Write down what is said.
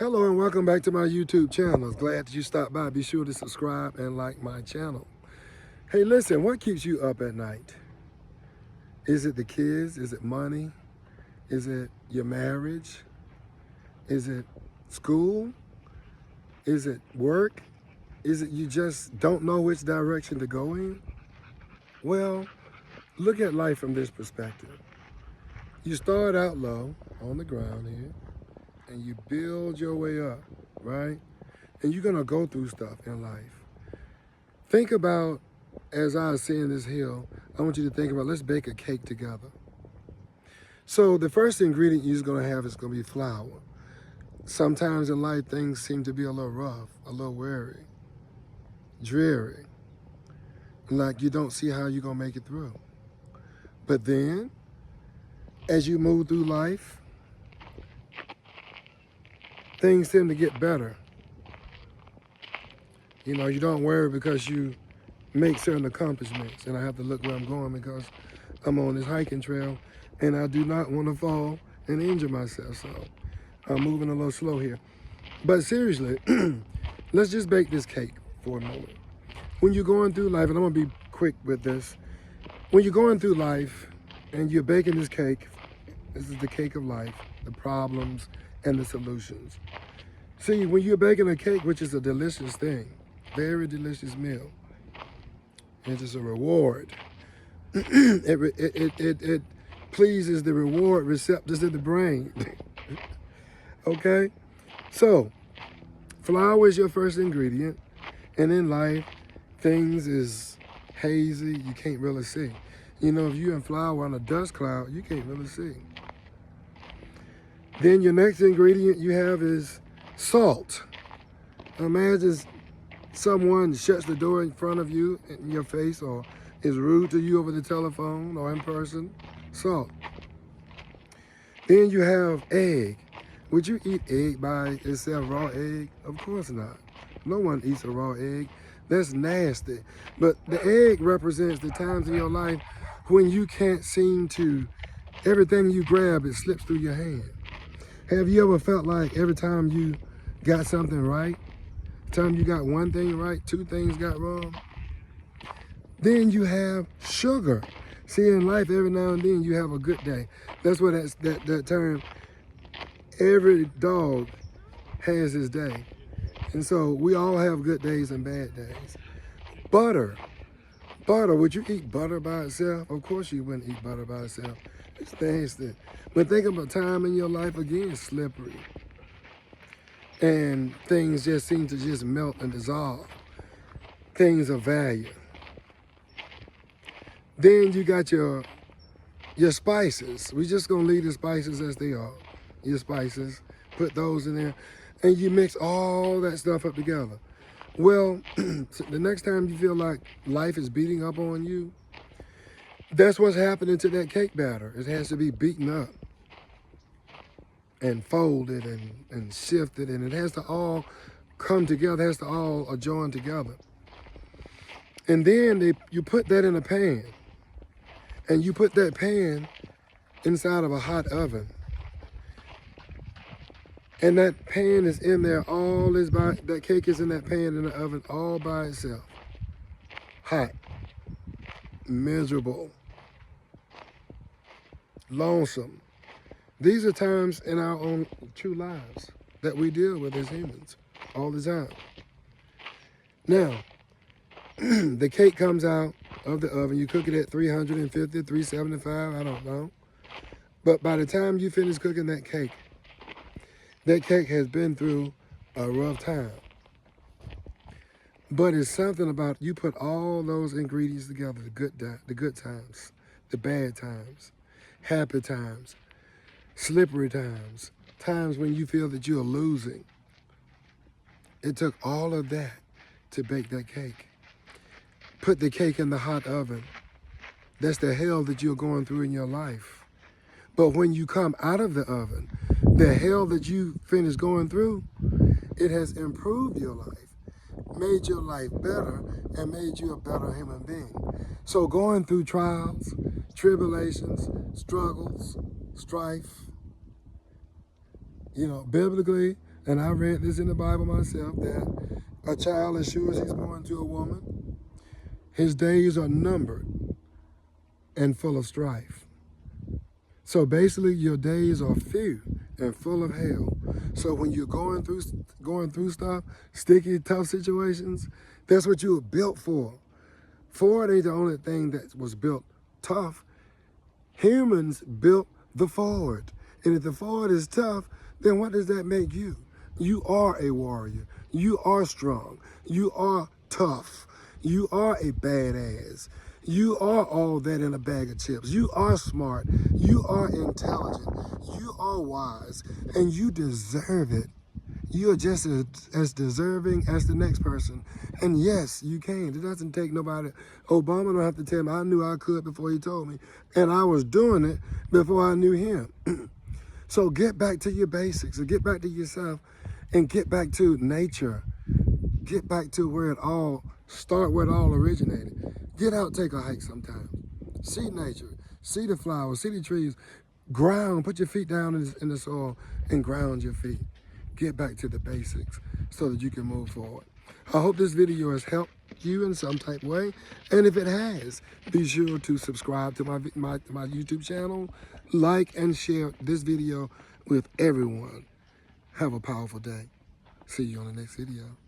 Hello and welcome back to my YouTube channel. Glad that you stopped by. Be sure to subscribe and like my channel. Hey, listen, what keeps you up at night? Is it the kids? Is it money? Is it your marriage? Is it school? Is it work? Is it you just don't know which direction to go in? Well, look at life from this perspective. You start out low on the ground here and you build your way up, right? And you're gonna go through stuff in life. Think about, as I ascend this hill, I want you to think about, let's bake a cake together. So the first ingredient you're gonna have is gonna be flour. Sometimes in life, things seem to be a little rough, a little weary, dreary, like you don't see how you're gonna make it through. But then, as you move through life, things tend to get better. You know, you don't worry because you make certain accomplishments. And I have to look where I'm going because I'm on this hiking trail and I do not want to fall and injure myself. So I'm moving a little slow here. But seriously, let's just bake this cake for a moment. When you're going through life, and I'm gonna be quick with this. When you're going through life and you're baking this cake, this is the cake of life, the problems and the solutions. See, when you're baking a cake, which is a delicious thing, very delicious meal, it's just a reward. It pleases the reward receptors in the brain. Okay? So, flour is your first ingredient, and in life, things is hazy, you can't really see. You know, if you're in flour on a dust cloud, you can't really see. Then your next ingredient you have is salt. Imagine someone shuts the door in front of you, in your face, or is rude to you over the telephone or in person. Salt. Then you have egg. Would you eat egg by itself, raw egg? Of course not. No one eats a raw egg. That's nasty. But the egg represents the times in your life when you can't seem to, everything you grab, it slips through your hand. Have you ever felt like every time you got something right, time you got one thing right, two things got wrong? Then you have sugar. See, in life, every now and then you have a good day. That's what that term, every dog has his day. And so we all have good days and bad days. Butter. Butter, would you eat butter by itself? Of course you wouldn't eat butter by itself. It's nasty. But think about time in your life, again, slippery. And things just seem to just melt and dissolve. Things of value. Then you got your spices. We're just gonna leave the spices as they are. Your spices, put those in there, and you mix all that stuff up together. Well, the next time you feel like life is beating up on you, that's what's happening to that cake batter. It has to be beaten up and folded and shifted, and it has to all come together, it has to all join together. And then you put that in a pan, and you put that pan inside of a hot oven. And that pan is in there, that cake is in that pan in the oven all by itself. Hot, miserable, lonesome. These are times in our own true lives that we deal with as humans all the time. Now, the cake comes out of the oven. You cook it at 350, 375, I don't know. But by the time you finish cooking that cake has been through a rough time. But it's something about you put all those ingredients together, the good times, the bad times, happy times, slippery times, times when you feel that you're losing. It took all of that to bake that cake. Put the cake in the hot oven. That's the hell that you're going through in your life. But when you come out of the oven, the hell that you finished going through, it has improved your life, made your life better, and made you a better human being. So going through trials, tribulations, struggles, strife, biblically, And I read this in the Bible myself, that a child, as sure as he's born to a woman, his days are numbered and full of strife. So basically, your days are few and full of hell. So when you're going through stuff, sticky, tough situations, that's what you were built for. Ford ain't the only thing that was built tough. Humans built the Ford. And if the Ford is tough, then what does that make you? You are a warrior. You are strong. You are tough. You are a badass. You are all that in a bag of chips. You are smart. You are intelligent. You are wise. And you deserve it. You're just as deserving as the next person. And yes, you can. It doesn't take nobody. Obama don't have to tell me. I knew I could before he told me. And I was doing it before I knew him. So get back to your basics, and get back to yourself, and get back to nature. Get back to where it all originated. Get out, take a hike sometime. See nature, see the flowers, see the trees. Ground, put your feet down in the soil and ground your feet. Get back to the basics so that you can move forward. I hope this video has helped you in some type of way. And if it has, be sure to subscribe to my YouTube channel, like and share this video with everyone. Have a powerful day. See you on the next video.